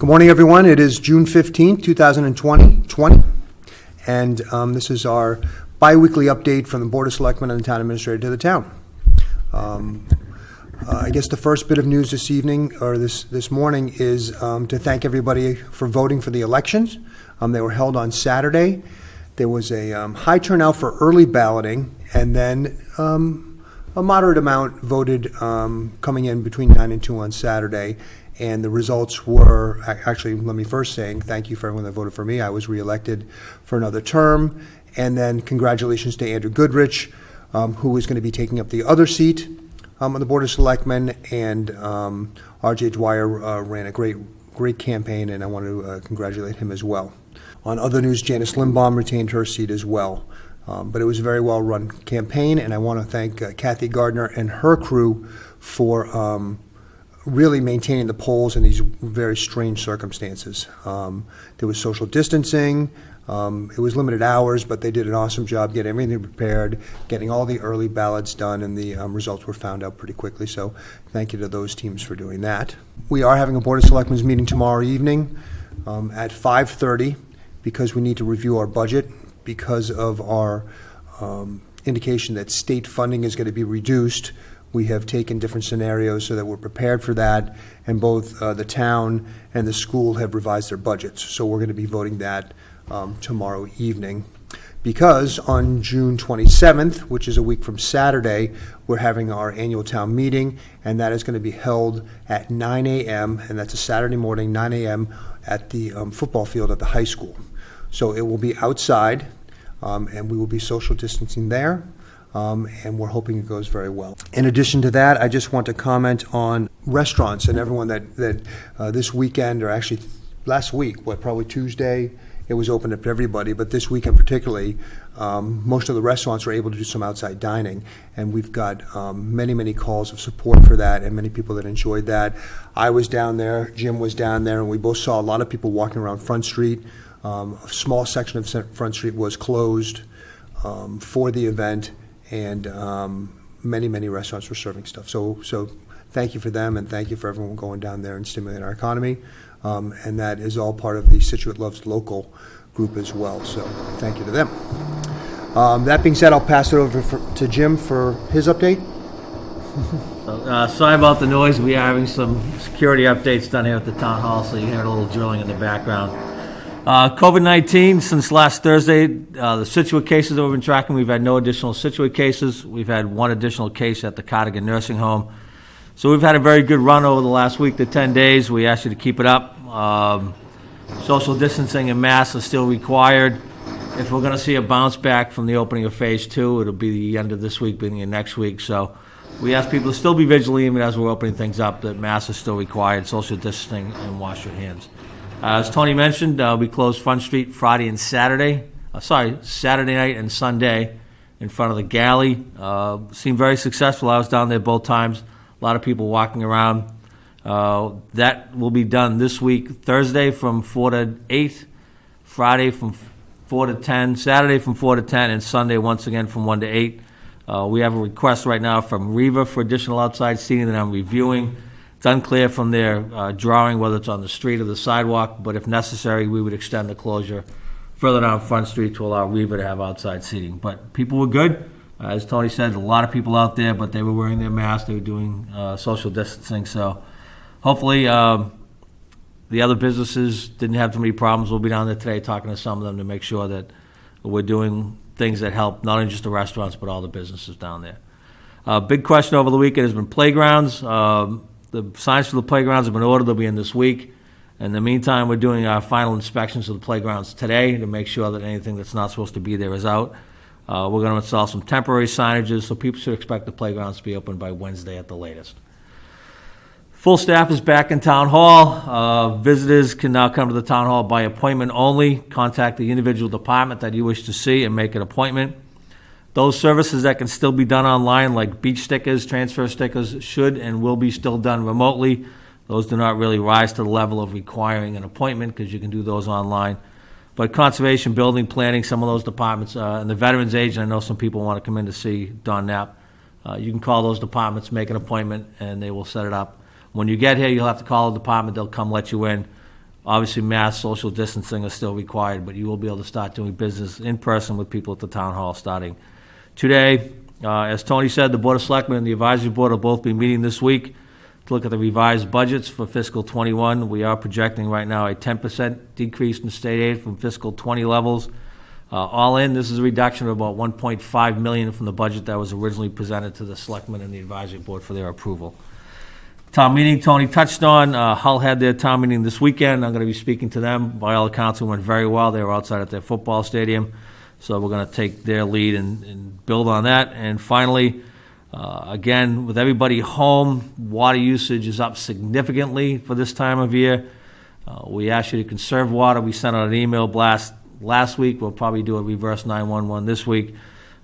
Good morning, everyone. It is June 15th, 2020, and this is our bi-weekly update from the Board of Selectmen and the Town Administrator to the town. I guess the first bit of news this evening, or this morning, is to thank everybody for voting for the elections. They were held on Saturday. There was a high turnout for early balloting, and then a moderate amount voted coming in between 9 and 2 on Saturday. And the results were, actually, let me first say thank you for everyone that voted for me. I was reelected for another term. And then congratulations to Andrew Goodrich, who is going to be taking up the other seat on the Board of Selectmen. And R.J. Dwyer ran a great campaign, and I want to congratulate him as well. On other news, Janice Limbaum retained her seat as well. But it was a very well-run campaign, and I want to thank Kathy Gardner and her crew for really maintaining the polls in these very strange circumstances. There was social distancing. It was limited hours, but they did an awesome job getting everything prepared, getting all the early ballots done, and the results were found out pretty quickly. So thank you to those teams for doing that. We are having a Board of Selectmen's meeting tomorrow evening at 5:30 because we need to review our budget because of our indication that state funding is going to be reduced. We have taken different scenarios so that we're prepared for that, and both the town and the school have revised their budgets. So we're going to be voting that tomorrow evening. Because on June 27th, which is a week from Saturday, we're having our annual town meeting, and that is going to be held at 9 a.m., and that's a Saturday morning, 9 a.m. at the football field at the high school. So it will be outside, and we will be social distancing there. And we're hoping it goes very well. In addition to that, I just want to comment on restaurants and everyone that this weekend, or actually last week, probably Tuesday, it was open up to everybody, but this weekend particularly, most of the restaurants were able to do some outside dining, and we've got many calls of support for that, and many people that enjoyed that. I was down there, Jim was down there, and we both saw a lot of people walking around Front Street. A small section of Front Street was closed for the event, and many restaurants were serving stuff. So thank you for them, and thank you for everyone going down there and stimulating our economy. And that is all part of the Scituate Loves Local group as well. So thank you to them. That being said, I'll pass it over to Jim for his update. Sorry about the noise. We are having some security updates done here at the town hall, so you hear a little drilling in the background. COVID-19, since last Thursday, the Scituate cases that we've been tracking, we've had no additional Scituate cases. We've had one additional case at the Cardigan Nursing Home. So we've had a very good run over the last week to 10 days. We ask you to keep it up. Social distancing and masks are still required. If we're going to see a bounce back from the opening of Phase 2, it'll be the end of this week, beginning of next week. So we ask people to still be vigilant even as we're opening things up, that masks are still required, social distancing, and wash your hands. As Tony mentioned, we closed Front Street Saturday night and Sunday in front of the galley. Seemed very successful. I was down there both times. A lot of people walking around. That will be done this week, Thursday from 4 to 8, Friday from 4 to 10, Saturday from 4 to 10, and Sunday once again from 1 to 8. We have a request right now from Riva for additional outside seating that I'm reviewing. It's unclear from their drawing whether it's on the street or the sidewalk, but if necessary, we would extend the closure further down Front Street to allow Riva to have outside seating. But people were good. As Tony said, a lot of people out there, but they were wearing their masks. They were doing social distancing. So hopefully the other businesses didn't have too many problems. We'll be down there today talking to some of them to make sure that we're doing things that help not only just the restaurants, but all the businesses down there. Big question over the weekend has been playgrounds. The signs for the playgrounds have been ordered. They'll be in this week. In the meantime, we're doing our final inspections of the playgrounds today to make sure that anything that's not supposed to be there is out. We're going to install some temporary signages, so people should expect the playgrounds to be open by Wednesday at the latest. Full staff is back in Town Hall. Visitors can now come to the Town Hall by appointment only. Contact the individual department that you wish to see and make an appointment. Those services that can still be done online, like beach stickers, transfer stickers, should and will be still done remotely. Those do not really rise to the level of requiring an appointment because you can do those online. But conservation, building, planning, some of those departments, and the veterans agent, I know some people want to come in to see Don Knapp. You can call those departments, make an appointment, and they will set it up. When you get here, you'll have to call the department. They'll come let you in. Obviously, mass social distancing is still required, but you will be able to start doing business in person with people at the town hall starting today. As Tony said, the Board of Selectmen and the Advisory Board will both be meeting this week to look at the revised budgets for fiscal '21. We are projecting right now a 10% decrease in state aid from fiscal '20 levels. All in, this is a reduction of about $1.5 million from the budget that was originally presented to the Selectmen and the Advisory Board for their approval. Town meeting, Tony touched on. Hull had their town meeting this weekend. I'm going to be speaking to them. By all accounts, it went very well. They were outside at their football stadium. So we're going to take their lead and build on that. And finally, again, with everybody home, water usage is up significantly for this time of year. We ask you to conserve water. We sent out an email blast last week. We'll probably do a reverse 911 this week.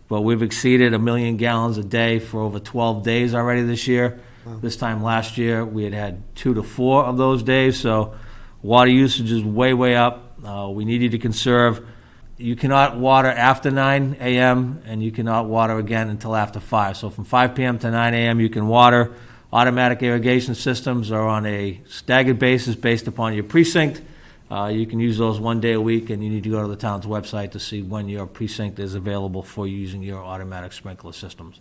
But we've exceeded 1 million gallons a day for over 12 days already this year. Wow. This time last year, we had 2 to 4 of those days. So water usage is way, way up. We need you to conserve. You cannot water after 9 a.m., and you cannot water again until after 5. So from 5 p.m. to 9 a.m., you can water. Automatic irrigation systems are on a staggered basis based upon your precinct. You can use those 1 day a week, and you need to go to the town's website to see when your precinct is available for using your automatic sprinkler systems.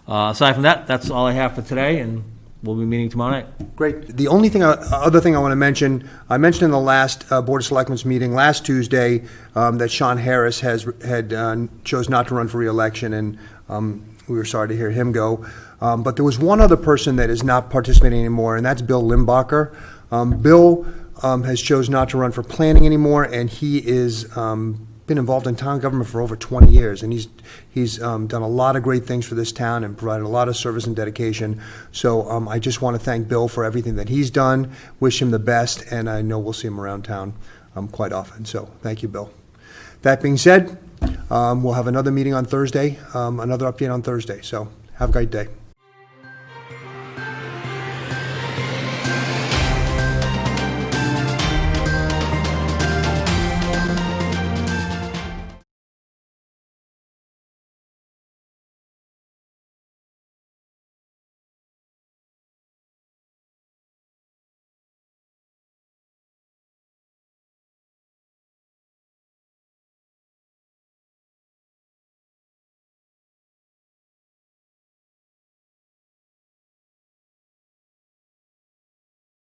Aside from that, that's all I have for today, and we'll be meeting tomorrow night. Great. The only other thing I want to mention, I mentioned in the last Board of Selectmen's meeting last Tuesday that Sean Harris had chose not to run for re-election, and we were sorry to hear him go. But there was one other person that is not participating anymore, and that's Bill Limbacher. Bill has chose not to run for planning anymore, and he is been involved in town government for over 20 years, and he's done a lot of great things for this town and provided a lot of service and dedication. So I just want to thank Bill for everything that he's done, wish him the best, and I know we'll see him around town quite often. So thank you, Bill. That being said, we'll have another meeting on Thursday, another update on Thursday. So have a great day.